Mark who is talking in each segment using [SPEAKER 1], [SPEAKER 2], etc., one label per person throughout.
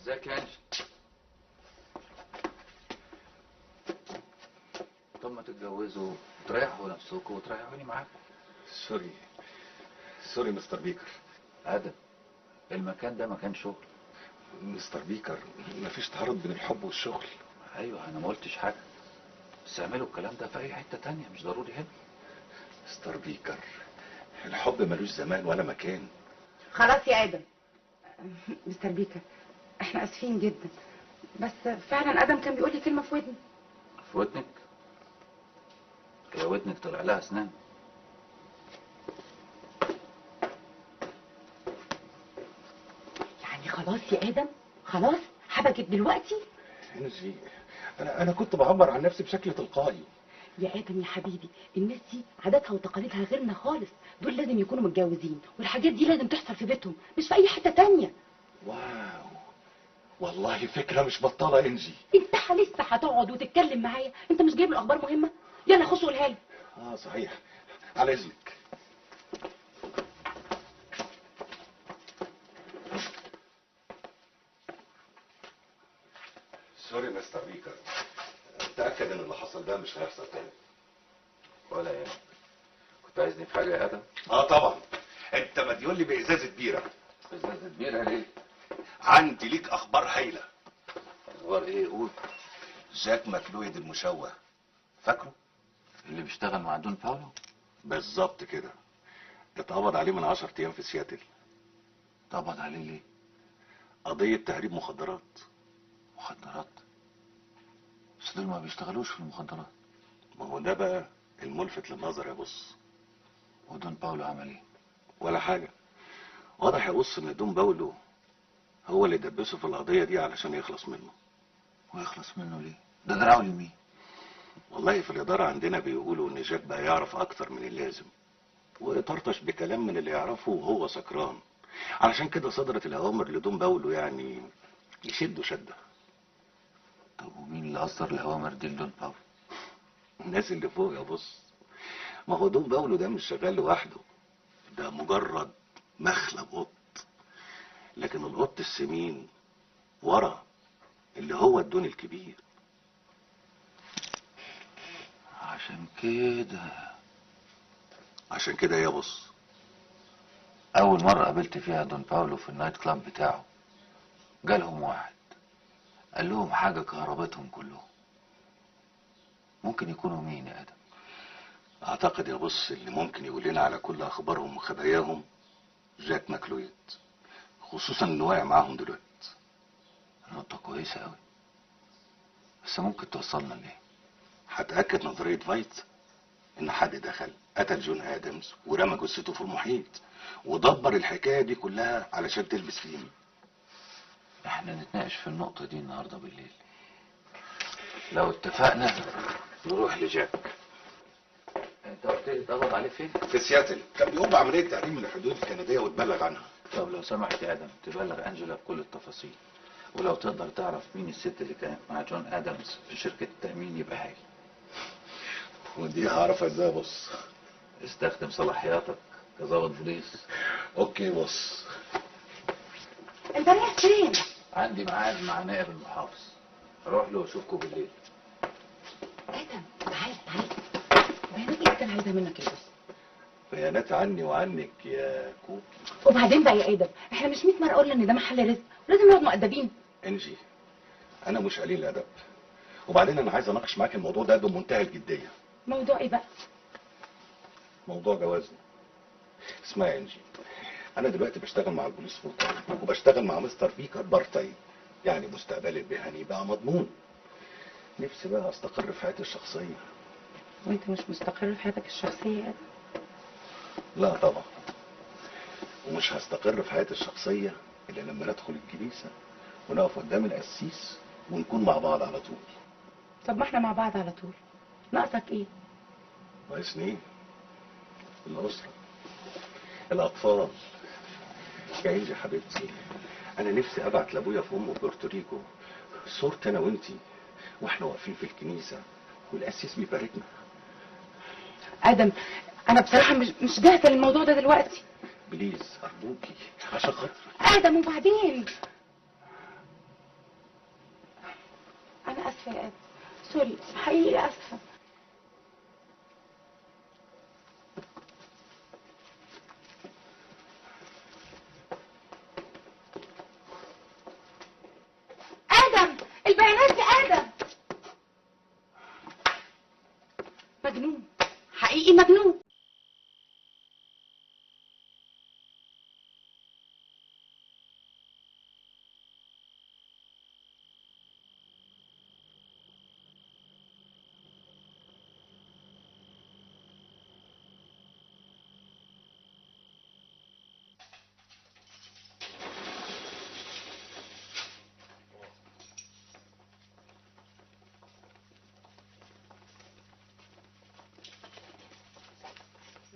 [SPEAKER 1] ازيك يا انجي؟ طب ما تتجوزوا وتريحوا نفسكم وتريحوني معاكم.
[SPEAKER 2] سوري مستر بيكر.
[SPEAKER 1] ادم، المكان ده مكان شغل.
[SPEAKER 2] مستر بيكر، مفيش تعارض بين الحب والشغل.
[SPEAKER 1] ايوه انا ما قلتش حاجه، بس اعملوا الكلام ده في اي حته تانية، مش ضروري هنا.
[SPEAKER 2] مستر بيكر، الحب ملوش زمان ولا مكان.
[SPEAKER 3] خلاص يا ادم. مستر بيكر، احنا اسفين جدا، بس فعلا ادم كان بيقول لي كلمه في ودني.
[SPEAKER 1] في ودنك؟ يا ودنك طلع لها اسنان.
[SPEAKER 3] يعني خلاص يا ادم، خلاص حبكت دلوقتي.
[SPEAKER 2] انجي، انا كنت بعبر عن نفسي بشكل تلقائي.
[SPEAKER 3] يا ادم يا حبيبي، الناس دي عاداتها وتقاليدها غيرنا خالص، دول لازم يكونوا متجوزين، والحاجات دي لازم تحصل في بيتهم مش في اي حته تانية.
[SPEAKER 2] واو، والله فكره مش بطاله انجي.
[SPEAKER 3] انت لسه هتقعد وتتكلم معايا؟ انت مش جايب له اخبار مهمه؟ يلا خش قولها له.
[SPEAKER 2] صحيح، على اذنك. سوري مستر بيكر، تأكد ان اللي حصل ده مش هيحصل تاني.
[SPEAKER 1] ولا يعني كنت عايزني في حاجه يا ادم؟
[SPEAKER 2] طبعا، انت مديون لي بازازه بيره.
[SPEAKER 1] ازازه بيره ليه؟
[SPEAKER 2] عندي ليك اخبار هايله.
[SPEAKER 1] اخبار ايه؟ قول.
[SPEAKER 2] جاك ماكلويد المشوه، فاكره؟
[SPEAKER 1] اللي بيشتغل مع دون باولو؟
[SPEAKER 2] بالظبط كده، اتقبض عليه من 10 ايام في سياتل.
[SPEAKER 1] طبعا عليه ليه؟
[SPEAKER 2] قضيه تهريب مخدرات.
[SPEAKER 1] مخدرات؟ بس دول ما بيشتغلوش في المخدرات.
[SPEAKER 2] ما هو ده بقى الملفت للنظر يا بص.
[SPEAKER 1] ودون باولو عمل ايه؟
[SPEAKER 2] ولا حاجه. واضح يا بص ان دون باولو هو اللي دبسه في القضيه دي علشان يخلص منه.
[SPEAKER 1] ويخلص منه ليه؟ ده دراعه اليمين.
[SPEAKER 2] والله في الاداره عندنا بيقولوا ان جاك بقى يعرف اكتر من اللازم، وطرطش بكلام من اللي يعرفه وهو سكران، علشان كده صدرت الاوامر لدون باولو يعني يشدوا شده.
[SPEAKER 1] طب ومين اللي اصدر الاوامر دي لدون باولو؟
[SPEAKER 2] الناس اللي فوق يا بص. ما هو دون باولو ده مش شغال لوحده، ده مجرد مخلب قط، لكن القط السمين ورا اللي هو الدون الكبير. عشان كده يا بص،
[SPEAKER 1] اول مرة قابلت فيها دون باولو في النايت كلاب بتاعه، جالهم واحد قال لهم حاجة كهربتهم كلهم. ممكن يكونوا مين يا ادم؟
[SPEAKER 2] اعتقد يا بص اللي ممكن يقول لنا على كل اخبارهم وخباياهم جاك ماكلويد، خصوصا انه واقع معاهم دلوقتي.
[SPEAKER 1] نقطة كويسة اوي، بس ممكن توصلنا ليه؟
[SPEAKER 2] هتأكد نظرية فايت ان حد دخل قتل جون ادمز ورمى جثته في المحيط، ودبر الحكاية دي كلها علشان تلبس فيلم.
[SPEAKER 1] احنا نتناقش في النقطة دي النهاردة بالليل. لو اتفقنا نروح لجاك. انت قلت لي اتقبض عليه فين؟
[SPEAKER 2] في سياتل، كان بيقوم بعملية تهريب من الحدود الكندية واتبلغ عنها.
[SPEAKER 1] طب لو سمحت يا ادم تبلغ انجلا بكل التفاصيل، ولو تقدر تعرف مين الست اللي كانت مع جون ادمز في شركة التأمين يبقى هايل.
[SPEAKER 2] ودي هعرفها ازاي يا بص؟
[SPEAKER 1] استخدم صلاحياتك كظابط بوليس.
[SPEAKER 2] اوكي بص.
[SPEAKER 3] انت رايح فين؟
[SPEAKER 1] عندي ميعاد مع نائب المحافظ، اروح له واشوفكم بالليل.
[SPEAKER 3] ادم تعال تعال، بيانات ايه كان عايزها منك يا بص؟
[SPEAKER 2] بيانات عني وعنك يا كوكي.
[SPEAKER 3] وبعدين بقى يا ادم، احنا مش 100 مره قلنا ان ده محل رزق ولازم نقعد مؤدبين.
[SPEAKER 2] انجي، انا مش قليل ادب، وبعدين انا عايز اناقش معاك الموضوع ده بمنتهى الجديه.
[SPEAKER 3] موضوع ايه بقى؟
[SPEAKER 2] موضوع جوازنا. اسمعي يا انجي، انا دلوقتي بشتغل مع البوليس فول تايم، وبشتغل مع مستر بيكر بار تايم، يعني مستقبلي المهني بقى مضمون. نفسي بقى استقر في حياتي الشخصيه.
[SPEAKER 3] وانت مش مستقر في حياتك الشخصيه يا ادم؟
[SPEAKER 2] لا طبعا، ومش هستقر في حياتي الشخصيه الا لما ندخل الكنيسه ونقف قدام القسيس ونكون مع بعض على طول.
[SPEAKER 3] طب ما احنا مع بعض على طول، ناقصك ايه؟
[SPEAKER 2] ناقصني ايه؟ الاسره، الاطفال. يا انجي حبيبتي، انا نفسي ابعت لابويا في امه بورتوريكو صورتي انا وانتي واحنا واقفين في الكنيسه والقسيس بيباركنا.
[SPEAKER 3] ادم، انا بصراحه مش جاهزه للموضوع ده دلوقتي.
[SPEAKER 2] بليز ارجوكي عشان خاطر
[SPEAKER 3] ادم، وبعدين اسفه يا ادم، سوري، حقيقي اسفه. ادم، البيانات يا ادم. مجنون، حقيقي مجنون.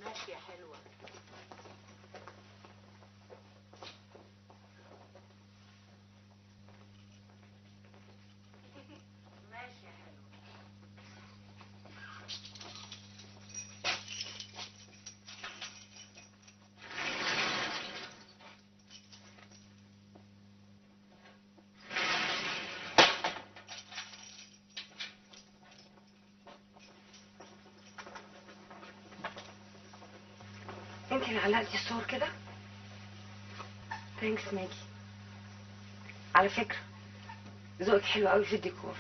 [SPEAKER 3] ماشي يا حلوة. ماشي يا حلوة. انت اللي علقتي الصور كده؟ ثانكس ماجي. على فكرة ذوقك حلو قوي في الديكور.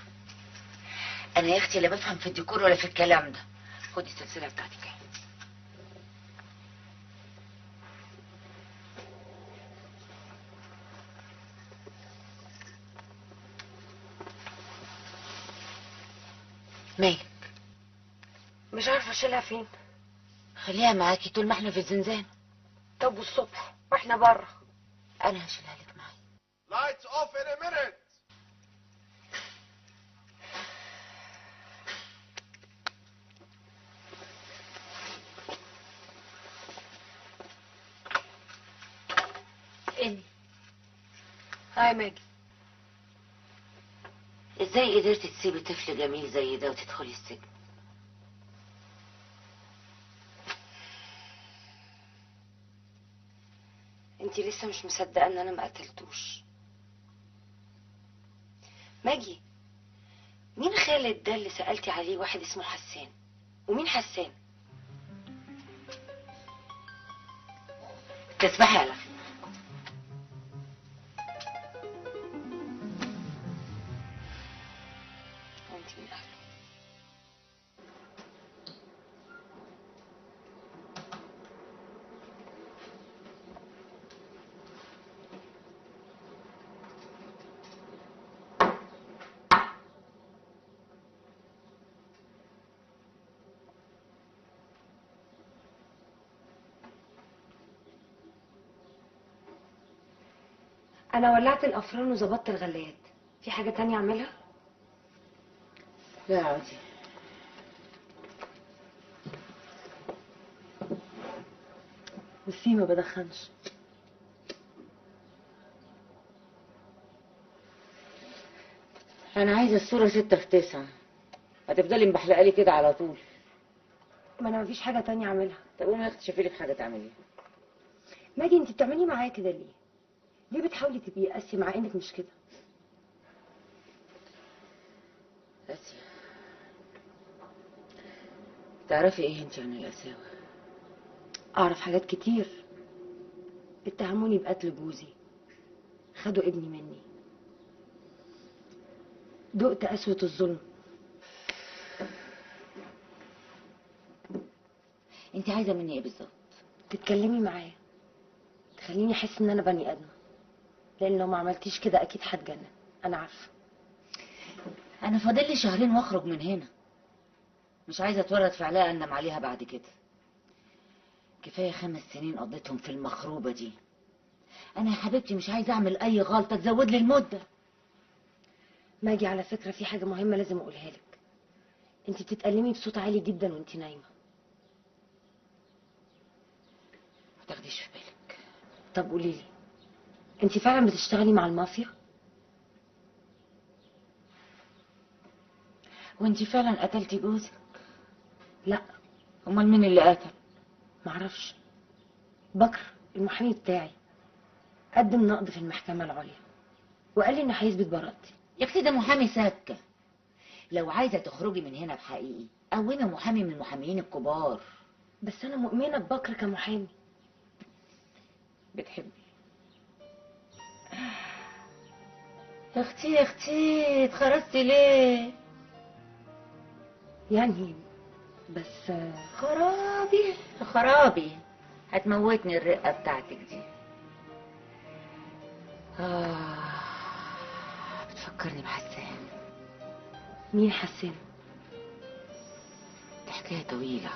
[SPEAKER 4] انا يا اختي لا بفهم في الديكور ولا في الكلام ده. خدي السلسله بتاعتك اهي. مالك؟
[SPEAKER 3] مش عارفة اشيلها فين.
[SPEAKER 4] خليها معاكي طول ما احنا في الزنزانه.
[SPEAKER 3] طب والصبح واحنا بره؟
[SPEAKER 4] انا هشيلها لك معايا.
[SPEAKER 5] Lights off in a minute.
[SPEAKER 4] اني
[SPEAKER 3] هاي ماجي.
[SPEAKER 4] ازاي قدرتي تسيبي طفل جميل زي ده وتدخلي السجن؟
[SPEAKER 3] انت لسه مش مصدقه ان انا ما قتلتوش.
[SPEAKER 4] ماجي، مين خالد ده اللي سألتي عليه؟ واحد اسمه حسان. ومين حسان؟ تسبحي على فكرة.
[SPEAKER 3] وانت من اهله. انا ولعت الافران وظبطت الغلايات. في حاجه تانية اعملها؟
[SPEAKER 4] لا عادي.
[SPEAKER 3] بس ما بدخنش.
[SPEAKER 4] انا عايزه الصوره 6 في 9. هتفضلي مبحلقالي كده على طول.
[SPEAKER 3] ما انا مفيش حاجه تانية اعملها.
[SPEAKER 4] طب قومي يا اختي شوفي لك حاجه تعمليها.
[SPEAKER 3] ماجي، انت بتعملي معايا كده ليه؟ ليه بتحاولي تبقي قاسيه مع انك مش كده؟
[SPEAKER 4] اسيا، تعرفي ايه انت عن القساوه؟
[SPEAKER 3] اعرف حاجات كتير. اتهموني بقتل جوزي، خدوا ابني مني، دقت قسوة الظلم.
[SPEAKER 4] انت عايزه مني ايه بالظبط؟
[SPEAKER 3] تتكلمي معايا، تخليني احس ان انا بني ادمه، لان لو ما عملتيش كده اكيد هتجنن. انا عارفه.
[SPEAKER 4] انا فاضل لي شهرين واخرج من هنا. مش عايزه اتورط في علاقه اندم عليها بعد كده. كفايه 5 سنين قضيتهم في المخروبه دي. انا يا حبيبتي مش عايزه اعمل اي غلطه تزود لي المده.
[SPEAKER 3] ماجي، على فكره في حاجه مهمه لازم اقولها لك. انت بتتكلمي بصوت عالي جدا وانت نايمه.
[SPEAKER 4] ما تاخديش في بالك.
[SPEAKER 3] طب قولي لي، انت فعلا بتشتغلي مع المافيا؟
[SPEAKER 4] وانت فعلا قتلتي جوزك؟
[SPEAKER 3] لا.
[SPEAKER 4] امال مين اللي قتل؟
[SPEAKER 3] معرفش. بكر المحامي بتاعي قدم نقض في المحكمه العليا وقال لي انه هيثبت براءتي.
[SPEAKER 4] يا اختي ده محامي سكه. لو عايزه تخرجي من هنا بحقيقي قومي محامي من المحاميين الكبار.
[SPEAKER 3] بس انا مؤمنه ببكر كمحامي.
[SPEAKER 4] بتحبي؟ يا اختي يا اختي اتخرجتي ليه؟
[SPEAKER 3] يعني بس
[SPEAKER 4] خرابي خرابي، هتموتني الرقه بتاعتك دي. بتفكرني بحسان.
[SPEAKER 3] مين حسان؟
[SPEAKER 4] دي حكايه طويله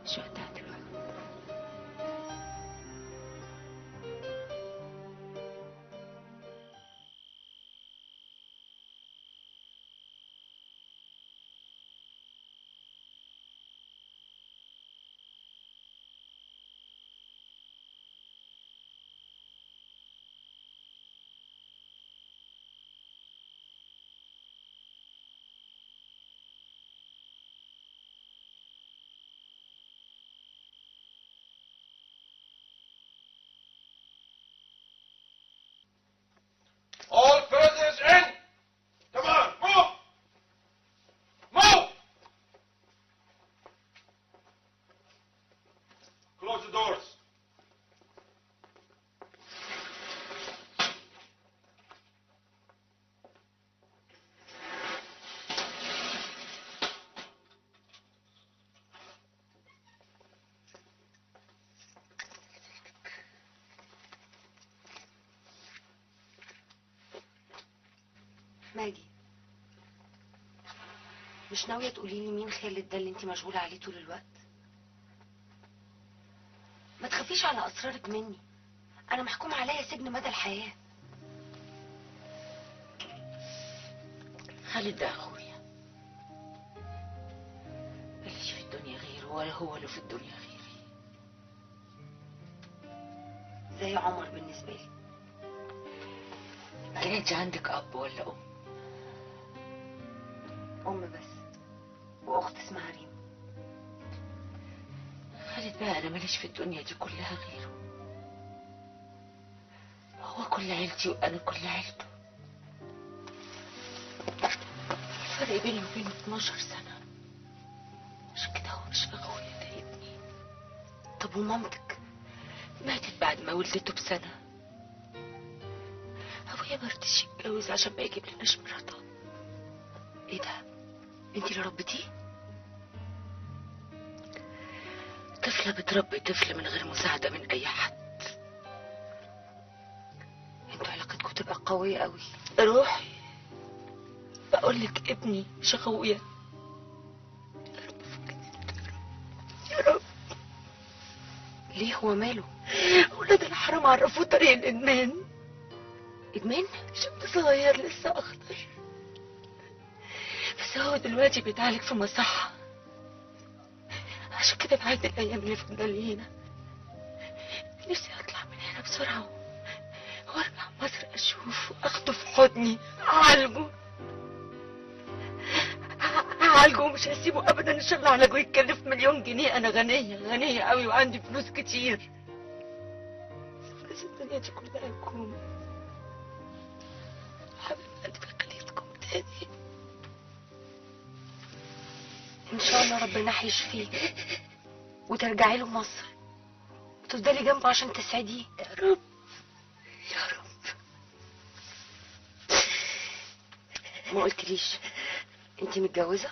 [SPEAKER 4] مش وقتها دلوقتي.
[SPEAKER 5] All prisoners in! Come on, move! Move! Close the doors.
[SPEAKER 3] ماجي، مش ناويه تقولي لي مين خالد ده اللي انت مشغوله عليه طول الوقت؟ ما تخافيش على اسرارك مني، انا محكوم عليا سجن مدى الحياه.
[SPEAKER 4] خالد ده اخويا، ماليش في الدنيا غيره ولا هو له في الدنيا غيري.
[SPEAKER 3] زي عمر بالنسبه لي.
[SPEAKER 4] كان انت عندك اب ولا ام؟
[SPEAKER 3] ام بس، واخت اسمها ريم.
[SPEAKER 4] خالد بقى انا ماليش في الدنيا دي كلها غيره، هو كل عيلتي وانا كل عيلته. الفرق بيني وبينه 12 سنة، عشان كده هو مش اخويا ده ابني.
[SPEAKER 3] طب ومامتك؟
[SPEAKER 4] ماتت بعد ما ولدته بسنة. ابويا مرضيش يتجوز عشان ما يجيب لناش مراته.
[SPEAKER 3] ايه ده؟ انت اللي ربيتيه؟
[SPEAKER 4] طفلة بتربي طفل من غير مساعدة من اي حد.
[SPEAKER 3] انتوا علاقتكم تبقى قويه قوي.
[SPEAKER 4] روحي بقولك ابني مش اخويا. يا رب.
[SPEAKER 3] ليه، هو ماله؟
[SPEAKER 4] ولاد الحرام عرفوه طريق الادمان.
[SPEAKER 3] ادمان؟
[SPEAKER 4] شاب صغير لسه اخضر، بس هو دلوقتي بيتعالج في مصحة. عشان كده بعد الايام اللي فضل لي هنا نفسي اطلع من هنا بسرعة وارجع مصر اشوفه واخده في حضني اعالجه. هعالجه ومش هسيبه ابدا ان شاء الله علاجه يتكلف $1,000,000. انا غنية غنية قوي وعندي فلوس كتير، بس الدنيا دي كلها هتكون حبيب قلبي خليتكم تاني.
[SPEAKER 3] ان شاء الله ربنا هيشفيه وترجعي له مصر وتفضلي جنبه عشان تسعديه.
[SPEAKER 4] يا رب يا رب.
[SPEAKER 3] ما قلتليش انت متجوزه؟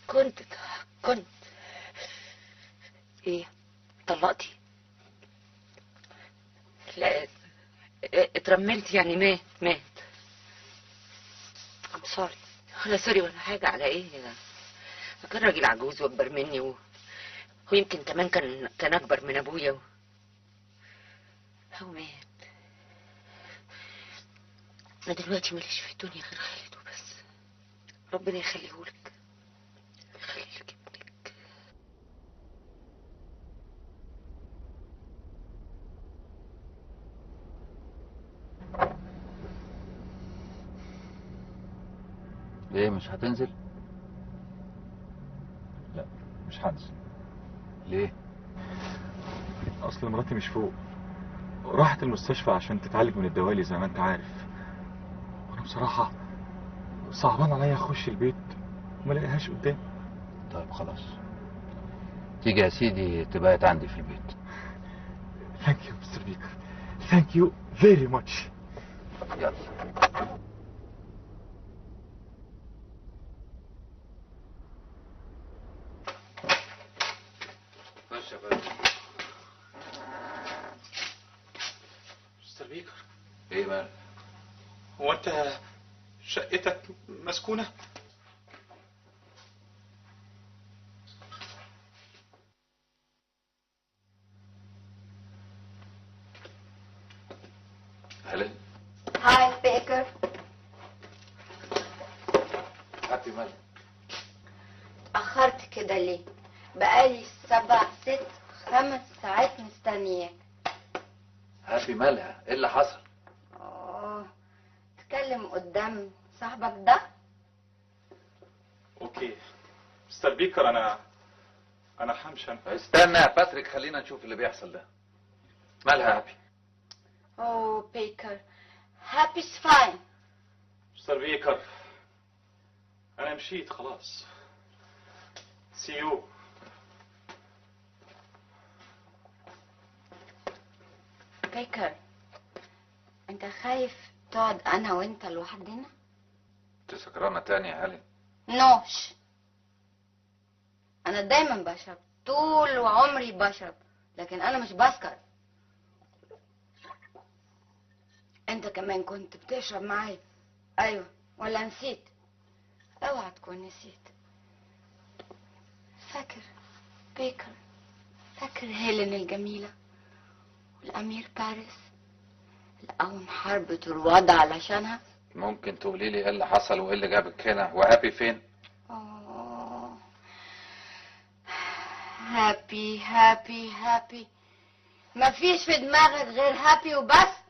[SPEAKER 4] كنت
[SPEAKER 3] ايه، طلقتي؟
[SPEAKER 4] لا اترملت، يعني مات.
[SPEAKER 3] ام سوري.
[SPEAKER 4] ولا سوري ولا حاجة، على ايه؟ كان راجل عجوز واكبر مني ويمكن كمان كان اكبر من ابويا هو مات. انا دلوقتي ماليش في الدنيا غير خالد وبس.
[SPEAKER 3] ربنا يخليهولك.
[SPEAKER 4] يخليلك ابنك.
[SPEAKER 1] ليه مش هتنزل؟
[SPEAKER 6] لا مش هنزل،
[SPEAKER 1] ليه؟
[SPEAKER 6] اصل مراتي مش فوق راحت المستشفى عشان تتعالج من الدوالي زي ما انت عارف. وانا بصراحة صعبان عليا اخش البيت وما الاقيهاش قدامي.
[SPEAKER 1] طيب خلاص، تيجي يا سيدي تبقى عندي في البيت.
[SPEAKER 6] ثانك يو مستر بيكر، ثانك يو فيري ماتش.
[SPEAKER 1] يلا. خش يا فندم.
[SPEAKER 6] مستر بيكر،
[SPEAKER 1] ايه مالك؟
[SPEAKER 6] هو انت شقتك مسكونة؟
[SPEAKER 1] هلا.
[SPEAKER 7] هاي بيكر.
[SPEAKER 1] هابي مالك؟
[SPEAKER 7] أخرت كده ليه؟ بقالي 7 6 5 ساعات مستنياك.
[SPEAKER 1] هابي مالها؟ ايه اللي حصل؟
[SPEAKER 7] تكلم قدام صاحبك ده.
[SPEAKER 6] اوكي مستر بيكر، انا همشي.
[SPEAKER 1] استنى يا باتريك، خلينا نشوف اللي بيحصل ده. مالها هابي؟
[SPEAKER 7] بيكر، هابي's fine.
[SPEAKER 6] مستر بيكر، انا مشيت خلاص. سي يو.
[SPEAKER 7] بيكر، انت خايف تقعد انا وانت لوحدنا؟
[SPEAKER 1] انت سكرانه تاني يا هالي؟
[SPEAKER 7] نوش، انا دايما بشرب، طول عمري بشرب، لكن انا مش بسكر. انت كمان كنت بتشرب معايا. ايوه، ولا نسيت؟ اوعى تكون نسيت. فاكر بيكر؟ فاكر هيلين الجميلة والامير باريس اللي قوم حرب طروادة علشانها؟
[SPEAKER 1] ممكن تقولي لي ايه اللي حصل وايه اللي جابك هنا، وهابي فين؟
[SPEAKER 7] هابي هابي هابي، مفيش في دماغك غير هابي وبس؟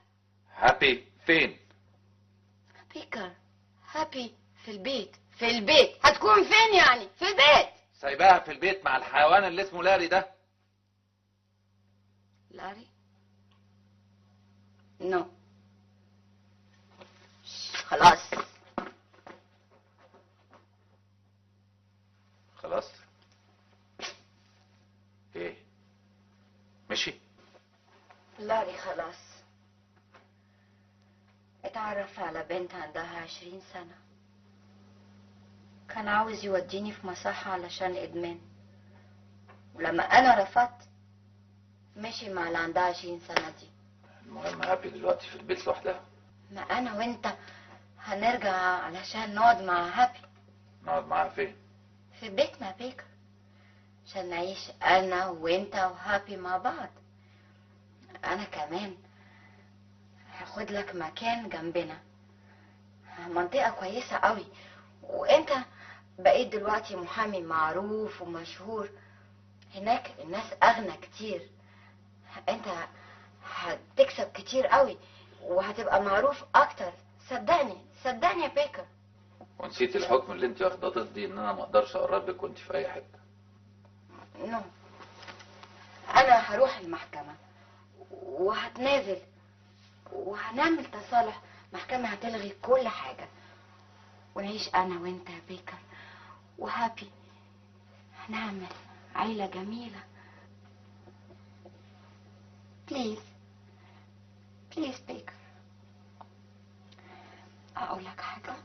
[SPEAKER 1] هابي فين؟
[SPEAKER 7] بيكر، هابي في البيت. في البيت هتكون فين يعني؟ في البيت.
[SPEAKER 1] سايباها في البيت مع الحيوان اللي اسمه لاري ده.
[SPEAKER 7] لاري؟ نو. خلاص.
[SPEAKER 1] خلاص؟ ايه؟ مشي؟
[SPEAKER 7] لاري خلاص. اتعرف على بنت عندها 20 سنة، كان عاوز يوديني في مصحة علشان إدمان، ولما أنا رفضت مشي مع اللي عندها 20 سنة دي.
[SPEAKER 1] المهم هابي دلوقتي في البيت لوحدها.
[SPEAKER 7] ما أنا وأنت هنرجع علشان نقعد مع هابي.
[SPEAKER 1] نقعد معاها فين؟
[SPEAKER 7] في بيتنا بيكر، عشان نعيش أنا وأنت وهابي مع بعض. أنا كمان هاخد لك مكان جنبنا، منطقة كويسة قوي، وأنت بقيت دلوقتي محامي معروف ومشهور هناك، الناس أغنى كتير. أنت هتكسب كتير قوي وهتبقى معروف أكتر. صدقني صدقني يا بيكر.
[SPEAKER 1] ونسيت الحكم اللي انت واخده ضدي ان انا ما اقدرش اقرب لك وانت في اي حته.
[SPEAKER 7] نو، أنا هروح المحكمة وهتنازل وهنعمل تصالح. محكمة هتلغي كل حاجة ونعيش أنا وأنت يا بيكر وهابي، هنعمل عيلة جميلة. بليز بليز بيكر، أقول لك حاجة.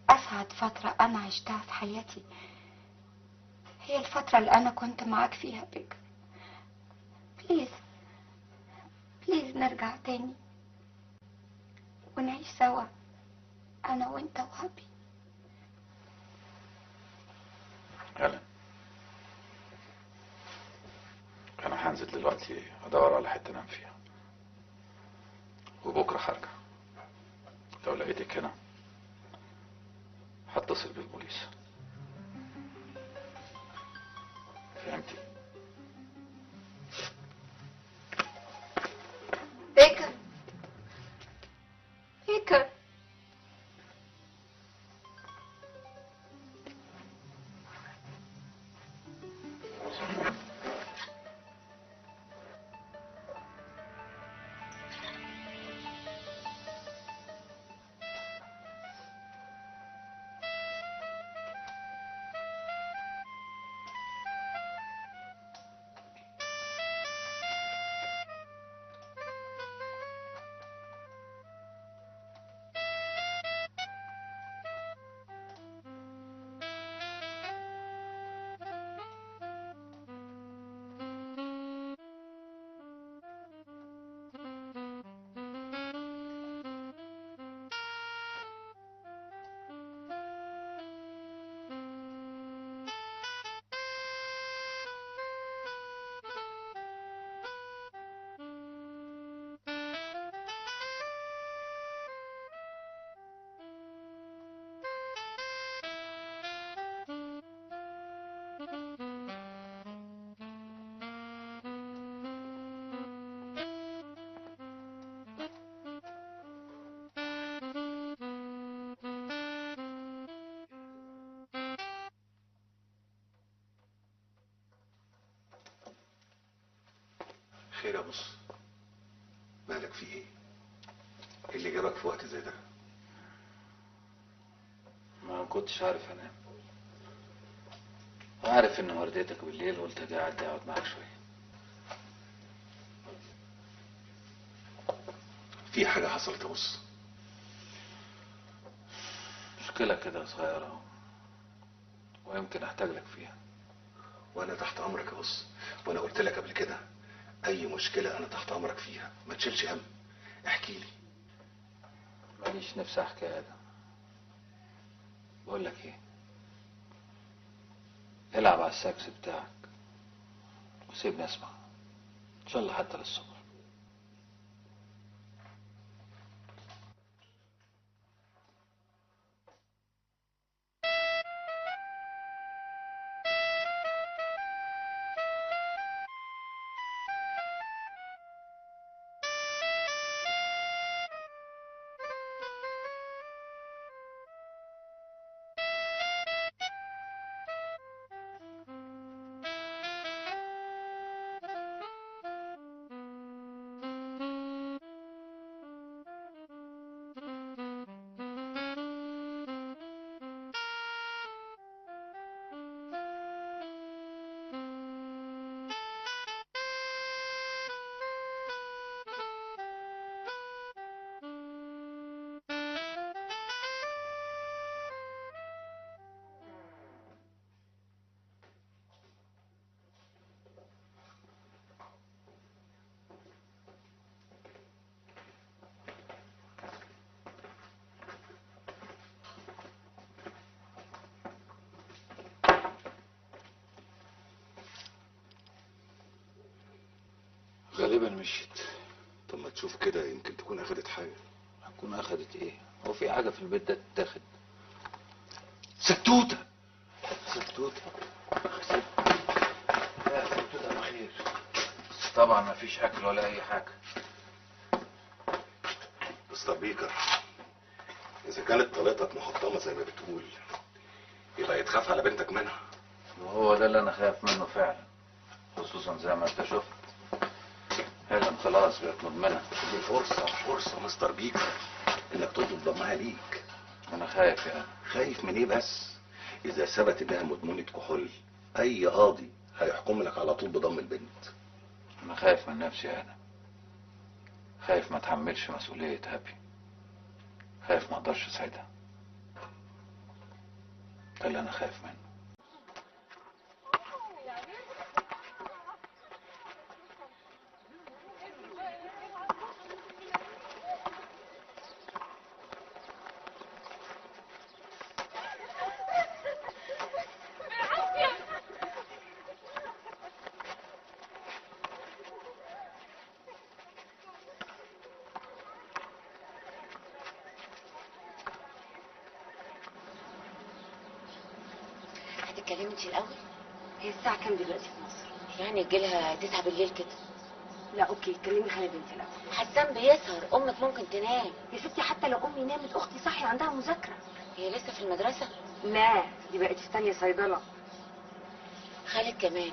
[SPEAKER 7] أسعد فترة أنا عشتها في حياتي هي الفترة اللي أنا كنت معاك فيها بيكر. بليز بليز نرجع تاني ونعيش سوا أنا وأنت وهابي.
[SPEAKER 1] هلا، انا هنزل دلوقتي ادور على حته انام فيها، وبكره هرجع. لو لقيتك هنا هتصل بالبوليس، فهمتي؟
[SPEAKER 7] بيكر بيكر،
[SPEAKER 2] خير يا بص، مالك في ايه؟ ايه اللي جابك في وقت زي ده؟
[SPEAKER 1] ما كنتش عارف انام. عارف ان ورديتك بالليل، قلت اجي اعدي اقعد معاك شويه.
[SPEAKER 2] في حاجه حصلت يا بص؟
[SPEAKER 1] مشكله كده صغيره ويمكن احتاج لك فيها.
[SPEAKER 2] وانا تحت امرك يا بص، وانا قلت لك قبل كده اي مشكله انا تحت امرك فيها، ما تشيلش هم، احكي لي.
[SPEAKER 1] ماليش نفسي احكي يا ادم. بقول لك ايه، العب على الساكس بتاعك وسيبني اسمع، ان شاء الله حتى للصبح. غالبا مشيت.
[SPEAKER 2] طب ما تشوف كده، يمكن تكون اخدت حاجه.
[SPEAKER 1] هتكون اخدت ايه؟ هو في حاجه في البيت ده تتاخد؟
[SPEAKER 2] ستوته.
[SPEAKER 1] ستوته؟ لا ستوته بخير. طبعا ما فيش اكل ولا اي حاجه.
[SPEAKER 2] مستر بيكر، اذا كانت طليقتك محطمه زي ما بتقول، يبقى يتخاف على بنتك منها.
[SPEAKER 1] وهو ده اللي انا خايف منه فعلا، خصوصا زي ما انت شفت هيلن خلاص بقت مدمنه.
[SPEAKER 2] دي فرصه مستر بيكر انك تطلب ضمها ليك.
[SPEAKER 1] انا خايف يعني.
[SPEAKER 2] خايف من ايه بس؟ اذا ثبت انها مدمنه كحول، اي قاضي هيحكم لك على طول بضم البنت.
[SPEAKER 1] انا خايف من نفسي انا، خايف ما اتحملش مسؤوليه هابي، خايف ما اقدرش اساعدها. ده اللي انا خايف منه.
[SPEAKER 4] هتتكلمي انت الاول؟
[SPEAKER 3] هي الساعه كام دلوقتي في مصر؟
[SPEAKER 4] يعني يجيلها 9 بالليل كده.
[SPEAKER 3] لا اوكي، كلمي خالد انت الاول.
[SPEAKER 4] حسان بيسهر، امك ممكن تنام.
[SPEAKER 3] يا ستي حتى لو امي نامت اختي صاحيه عندها مذاكره.
[SPEAKER 4] هي لسه في المدرسه؟
[SPEAKER 3] لا دي بقت في تانية صيدله.
[SPEAKER 4] خالد كمان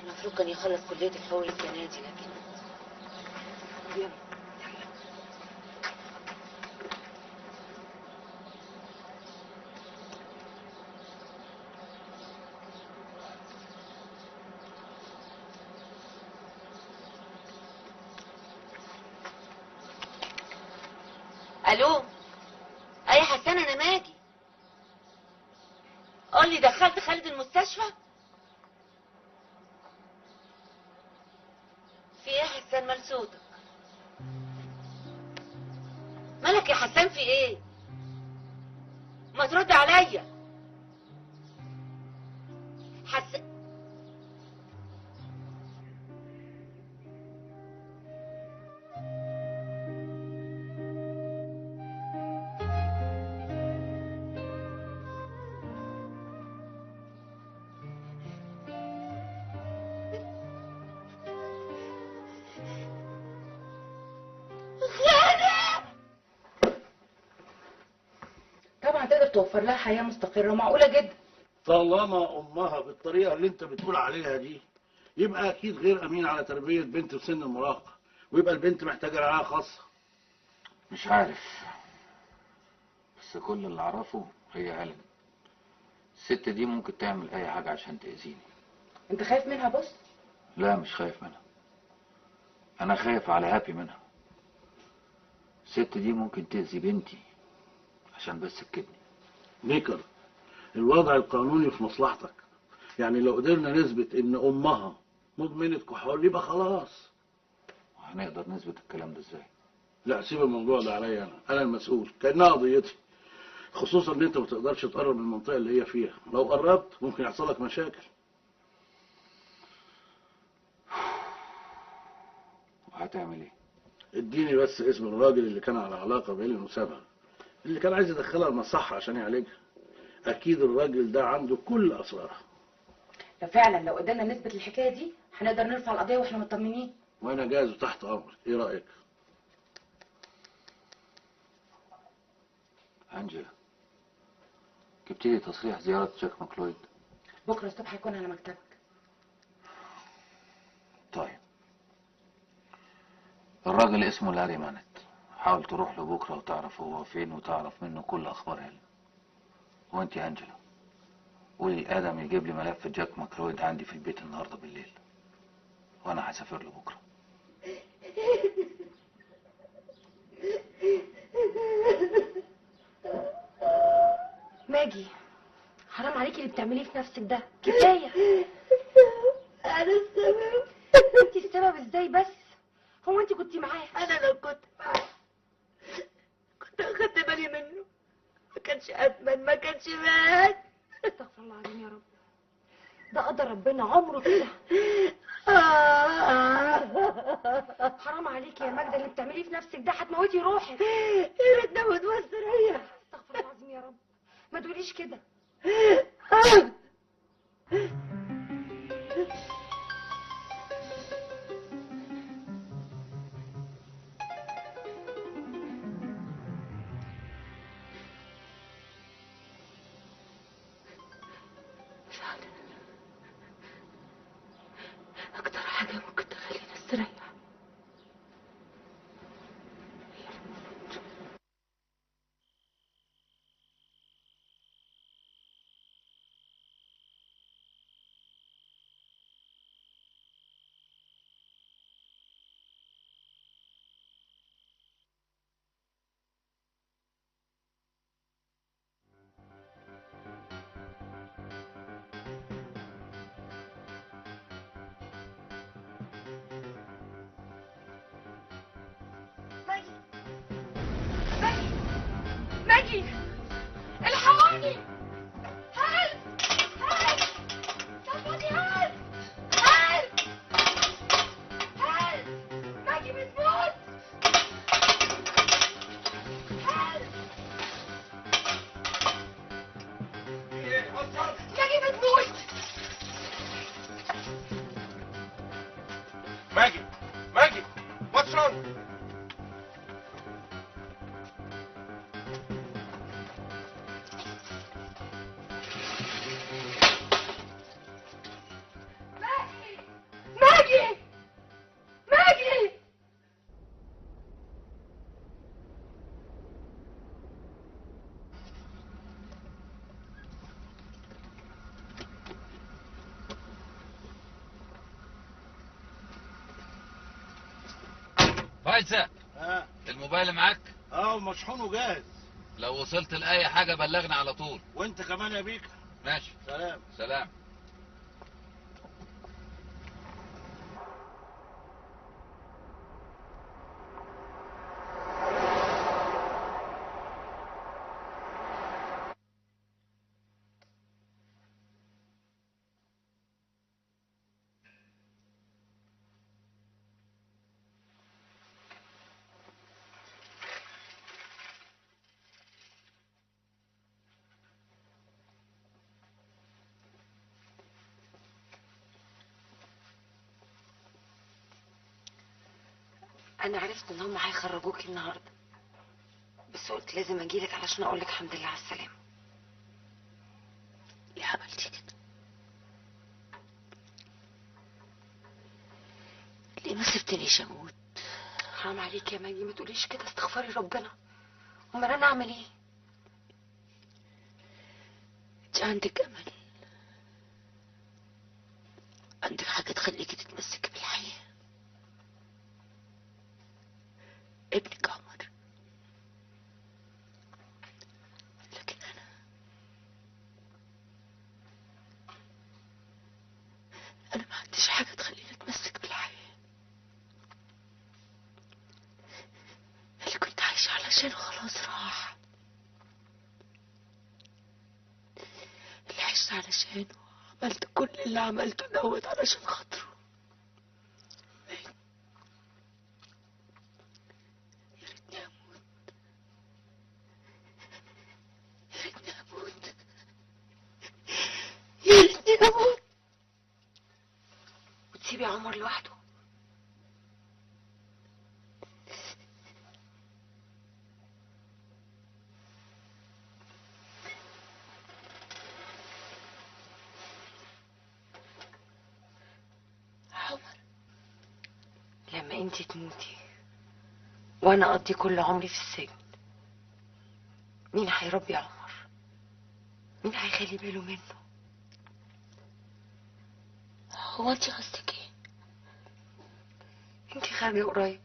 [SPEAKER 4] المفروض كان يخلص كليه الحقوق السنه دي، لكن
[SPEAKER 3] يلا.
[SPEAKER 4] الو. اي حسان، انا ماجي. قول لي دخلت خالد المستشفى؟ في ايه يا حسان؟ مال صوتك؟ مالك يا حسان؟ في ايه؟ ما ترد عليا حسان.
[SPEAKER 3] طبعا تقدر توفر لها حياه مستقره معقوله جدا.
[SPEAKER 8] طالما امها بالطريقه اللي انت بتقول عليها دي، يبقى اكيد غير امين على تربيه بنت في سن المراهقه، ويبقى البنت محتاجه رعايه خاصه.
[SPEAKER 1] مش عارف، بس كل اللي اعرفه هي هيلين. الست دي ممكن تعمل اي حاجة عشان تأذيني.
[SPEAKER 3] انت خايف منها بص؟
[SPEAKER 1] لا مش خايف منها، انا خايف على هابي منها. الست دي ممكن تأذي بنتي عشان بس تكدني.
[SPEAKER 8] نيكر، الوضع القانوني في مصلحتك. يعني لو قدرنا نثبت ان امها مدمنة كحول يبقى خلاص.
[SPEAKER 1] وهنقدر نثبت الكلام ده ازاي؟
[SPEAKER 8] لا سيب الموضوع ده عليا، انا المسؤول، كانها قضيتي. خصوصا ان انت ما تقدرش تقرب من المنطقه اللي هي فيها، لو قربت ممكن يحصل لك مشاكل.
[SPEAKER 1] وهتعمل ايه؟
[SPEAKER 8] اديني بس اسم الراجل اللي كان على علاقه بهيلين وسابها، اللي كان عايز يدخلها المصحه عشان يعالجها. اكيد الراجل ده عنده كل اسرارها.
[SPEAKER 3] ففعلا لو قدرنا نثبت الحكايه دي هنقدر نرفع القضيه واحنا مطمنين.
[SPEAKER 8] وانا جاهز وتحت امرك، ايه رايك؟
[SPEAKER 1] انجلا، جبت لي تصريح زيارة جاك ماكلويد؟
[SPEAKER 3] بكره الصبح هيكون على مكتبك.
[SPEAKER 1] طيب، الراجل اسمه لاري مانت، حاول تروح له بكرة وتعرف هو فين وتعرف منه كل اخبار هيلين. وانت يا انجلا قولي لادم يجيب لي ملف جاك ماكلويد عندي في البيت النهارده بالليل، وانا هسافر له بكره.
[SPEAKER 9] ماجي، حرام عليكي اللي بتعمليه في نفسك ده، كفايه.
[SPEAKER 7] انا السبب.
[SPEAKER 9] انت السبب ازاي بس؟ هو انت كنتي معاه؟
[SPEAKER 7] انا لو كنت معاه كنت اخدت بالي منه، ما كانش ادمن، ما كانش مات.
[SPEAKER 9] استغفر الله العظيم يا رب، ده قدر ربنا عمره كده. حرام عليكي يا ماجدة اللي بتعمليه في نفسك ده، هتموتي روحك.
[SPEAKER 7] يا ريت نموت واستريح.
[SPEAKER 9] استغفر الله العظيم يا رب، ما تقوليش كده.
[SPEAKER 7] اكتر حاجة ممكن تخليني استريح
[SPEAKER 9] ماجي، ماجي، ماجي، الحقوني. هل صفوتي، هل ماجي بتموت. هل ماجي بتموت.
[SPEAKER 5] Maggie! Maggie! What's wrong?
[SPEAKER 9] ماجي، ماجي.
[SPEAKER 1] فايزة، الموبايل معاك؟
[SPEAKER 8] ومشحون وجاهز.
[SPEAKER 1] لو وصلت لأي حاجة بلغني على طول.
[SPEAKER 8] وانت كمان يا بيك.
[SPEAKER 1] ماشي،
[SPEAKER 8] سلام.
[SPEAKER 1] سلام.
[SPEAKER 4] انا عرفت ان هم هيخرجوكي النهارده، بس قلت لازم اجيلك علشان اقولك الحمد لله على السلامه. ليه عملتي كده؟ قلتليش اموت.
[SPEAKER 7] حرام عليك يا ماجي، ما تقوليش كده، استغفري ربنا. امال انا اعمل ايه؟
[SPEAKER 4] انت عندك امل، عندك حاجة تخليكي تتمسكي بالحياة. ابنك عمر، لكن انا ما عنديش حاجة تخليني اتمسك بالحياة. اللي كنت عايشة علشانه خلاص راح، اللي عشت علشانه عملت كل اللي عملته دوت علشان خاطره. يا ريتني اموت، يا ريتني اموت، يا ريتني اموت.
[SPEAKER 7] وتسيبي عمر لوحده؟
[SPEAKER 4] عمر،
[SPEAKER 7] لما انتي تموتي وانا اقضي كل عمري في السجن، مين هيربي عمر؟ مين هيخلي باله منه؟
[SPEAKER 4] هو انت قصدك ايه؟
[SPEAKER 7] انتي خارجة قريب،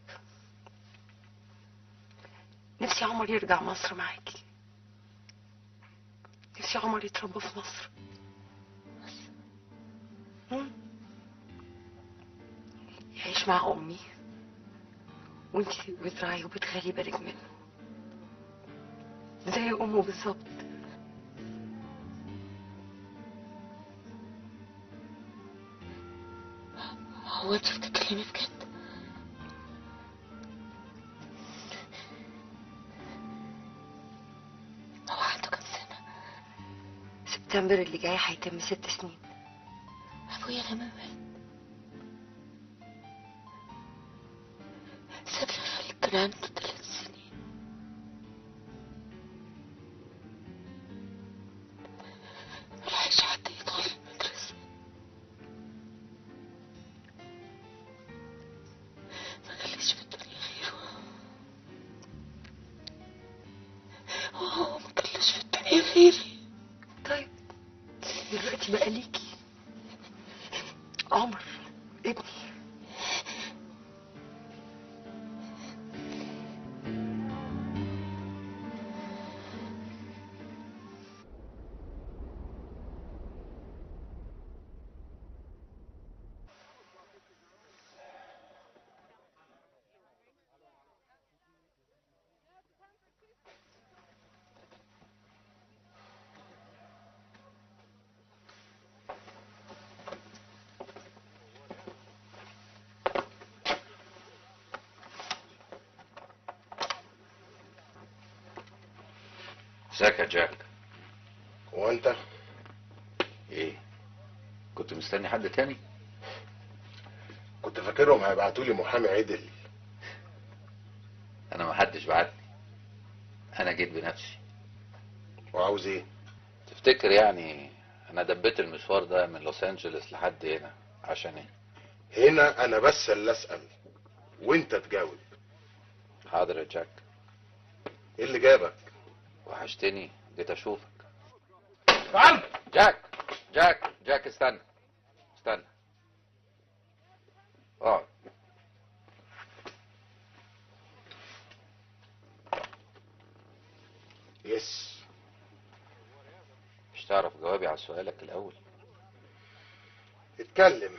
[SPEAKER 7] نفسي عمر يرجع مصر معاكي، نفسي عمر يتربى في مصر. يعيش مع امي وانتي بتراعيه وبتخلي بالك منه زي امه بالظبط.
[SPEAKER 4] هو انت بتتكلمي بجد؟ هو عنده كام سنة؟
[SPEAKER 7] سبتمبر اللي جاي هيتم 6 سنين.
[SPEAKER 4] ابويا لما مات ساب لي خالد كان عنده 3 سنين. ملحقش حد يدخل المدرسة، ما خليش في الدنيا غيره، وهو ما خليش في الدنيا غيري.
[SPEAKER 7] طيب دلوقتي بقى ليكي عمر ابني.
[SPEAKER 1] ازيك يا جاك؟
[SPEAKER 5] هو انت
[SPEAKER 1] ايه، كنت مستني حد تاني؟
[SPEAKER 5] كنت فاكرهم هيبعتوا لي محامي عدل.
[SPEAKER 1] انا ما حدش بعتني، انا جيت بنفسي.
[SPEAKER 5] وعاوز ايه؟
[SPEAKER 1] تفتكر يعني انا دبيت المشوار ده من لوس انجلوس لحد هنا عشان ايه؟
[SPEAKER 5] هنا انا بس اللي اسال وانت تجاوب.
[SPEAKER 1] حاضر يا جاك.
[SPEAKER 5] ايه اللي جابك؟
[SPEAKER 1] وحشتني، جيت اشوفك.
[SPEAKER 5] تعال.
[SPEAKER 1] جاك جاك جاك، استنى استنى، اقعد.
[SPEAKER 5] يس.
[SPEAKER 1] مش تعرف جوابي على سؤالك الاول؟
[SPEAKER 5] اتكلم.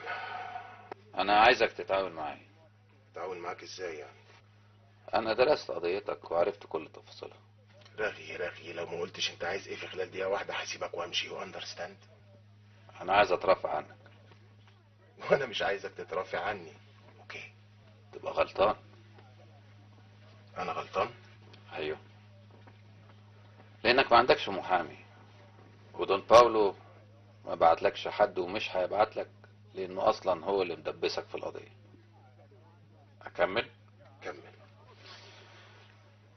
[SPEAKER 1] انا عايزك تتعاون معايا.
[SPEAKER 5] اتعاون معاك ازاي يعني؟
[SPEAKER 1] انا درست قضيتك وعرفت كل تفاصيلها.
[SPEAKER 5] رغي لو ما قلتش انت عايز ايه في خلال دقيقه واحده هسيبك وامشي. واندرستاند؟
[SPEAKER 1] انا عايز اترافع عنك.
[SPEAKER 5] وانا مش عايزك تترافع عني. اوكي.
[SPEAKER 1] تبقى غلطان.
[SPEAKER 5] انا غلطان؟
[SPEAKER 1] ايوه، لانك ما عندكش محامي، ودون باولو ما بعتلكش حد ومش هيبعتلك، لانه اصلا هو اللي مدبسك في القضيه. اكمل؟
[SPEAKER 5] كمل.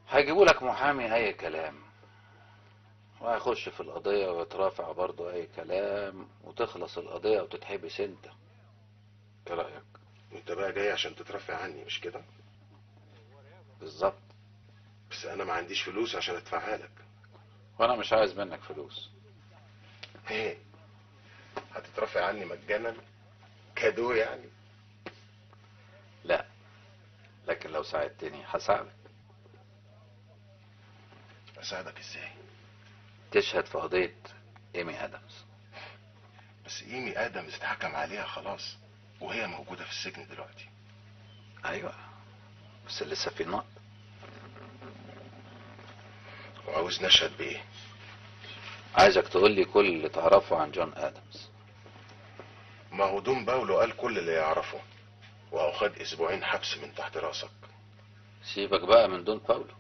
[SPEAKER 1] هيجيبوا لك محامي اي كلام، وهيخش في القضيه ويترافع برضه اي كلام، وتخلص القضيه وتتحبس انت. ايه رايك؟
[SPEAKER 5] وانت بقى جاي عشان تترفع عني مش كده؟
[SPEAKER 1] بالظبط.
[SPEAKER 5] بس انا ما عنديش فلوس عشان ادفعها لك.
[SPEAKER 1] وانا مش عايز منك فلوس.
[SPEAKER 5] ايه؟ هتترفع عني مجانا؟ كادو يعني؟
[SPEAKER 1] لا، لكن لو ساعدتني هساعدك.
[SPEAKER 5] اساعدك ازاي؟
[SPEAKER 1] تشهد في قضية ايمي ادمز.
[SPEAKER 5] بس ايمي ادمز اتحكم عليها خلاص، وهي موجودة في السجن دلوقتي.
[SPEAKER 1] ايوه، بس لسه في نقط.
[SPEAKER 5] وعاوز نشهد بايه؟
[SPEAKER 1] عايزك تقول لي كل اللي تعرفه عن جون ادمز.
[SPEAKER 5] ما هو دون باولو قال كل اللي يعرفه، وهو خد اسبوعين حبس من تحت راسك.
[SPEAKER 1] سيبك بقى من دون باولو،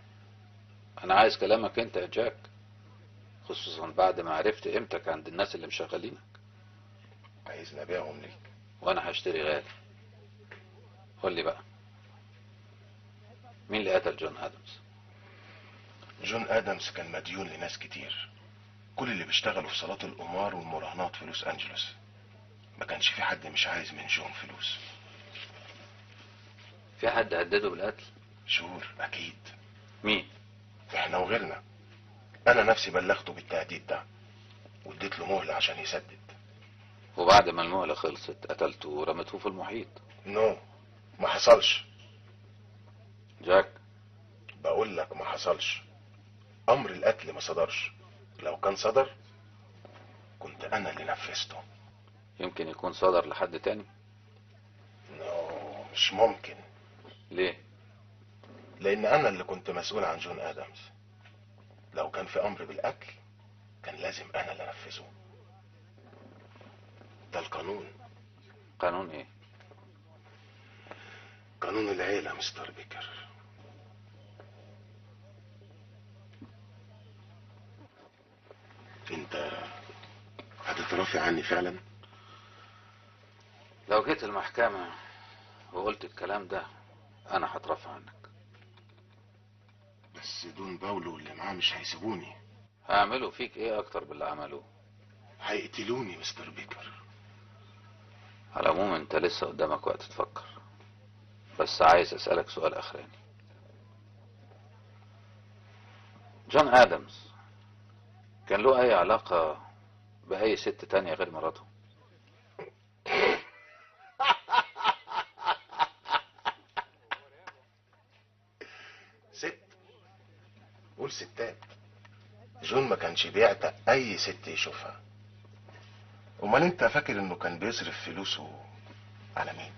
[SPEAKER 1] انا عايز كلامك انت يا جاك، خصوصا بعد ما عرفت قيمتك عند الناس اللي مشغلينك.
[SPEAKER 5] عايزني ابيعهم ليك؟
[SPEAKER 1] وانا هشتري غالي. قول لي بقى، مين اللي قتل جون ادمز؟
[SPEAKER 5] جون ادمز كان مديون لناس كتير، كل اللي بيشتغلوا في صالات القمار والمراهنات في لوس انجلوس. ما كانش في حد مش عايز من جون فلوس.
[SPEAKER 1] في حد هدده بالقتل؟
[SPEAKER 5] شور اكيد.
[SPEAKER 1] مين؟
[SPEAKER 5] احنا وغيرنا. انا نفسي بلغته بالتهديد ده واديت له مهلة عشان يسدد.
[SPEAKER 1] وبعد ما المهلة خلصت قتلته ورميته في المحيط؟
[SPEAKER 5] نو، ما حصلش.
[SPEAKER 1] جاك،
[SPEAKER 5] بقول لك ما حصلش. امر القتل ما صدرش، لو كان صدر كنت انا اللي نفذته.
[SPEAKER 1] يمكن يكون صدر لحد تاني.
[SPEAKER 5] نو، مش ممكن.
[SPEAKER 1] ليه؟
[SPEAKER 5] لان انا اللي كنت مسؤول عن جون ادمز. لو كان في امر بالقتل كان لازم انا اللي انفذه. ده القانون.
[SPEAKER 1] قانون ايه؟
[SPEAKER 5] قانون العيلة مستر بيكر. انت هتترافع عني فعلا؟
[SPEAKER 1] لو جيت المحكمة وقلت الكلام ده انا هترفع عنك.
[SPEAKER 5] بس دون باولو اللي معاه مش هيسيبوني.
[SPEAKER 1] هعملوا فيك ايه اكتر باللي عملوه؟
[SPEAKER 5] هيقتلوني مستر بيكر.
[SPEAKER 1] على العموم انت لسه قدامك وقت تفكر، بس عايز اسألك سؤال اخراني. جون ادمز كان له اي علاقة باي ست تانية غير مراته؟
[SPEAKER 5] ست؟ قول ستات. جون ما كانش بيعتق اي ست يشوفها. امال انت فاكر انه كان بيصرف فلوسه على مين؟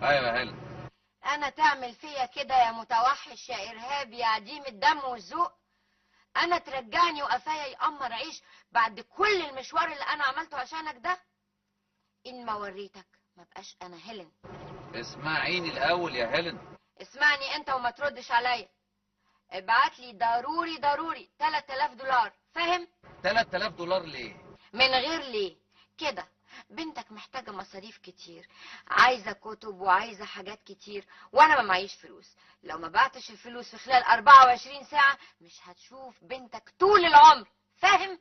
[SPEAKER 1] ايوه يا هلا.
[SPEAKER 10] انا تعمل فيا كده يا متوحش يا ارهابي يا عديم الدم والذوق؟ انا ترجعني وقفايا يقمر عيش بعد كل المشوار اللي انا عملته عشانك ده؟ ان ما وريتك ما بقاش انا هيلين.
[SPEAKER 1] اسمعيني الاول يا هيلين.
[SPEAKER 10] اسمعني انت وما تردش عليا. ابعت لي ضروري ضروري 3000 دولار، فاهم؟
[SPEAKER 1] 3000 دولار ليه؟
[SPEAKER 10] من غير ليه كده. بنتك محتاجة مصاريف كتير، عايزة كتب وعايزة حاجات كتير، وانا ما معيش فلوس. لو ما بعتش الفلوس في خلال 24 ساعة مش هتشوف بنتك طول العمر، فاهم؟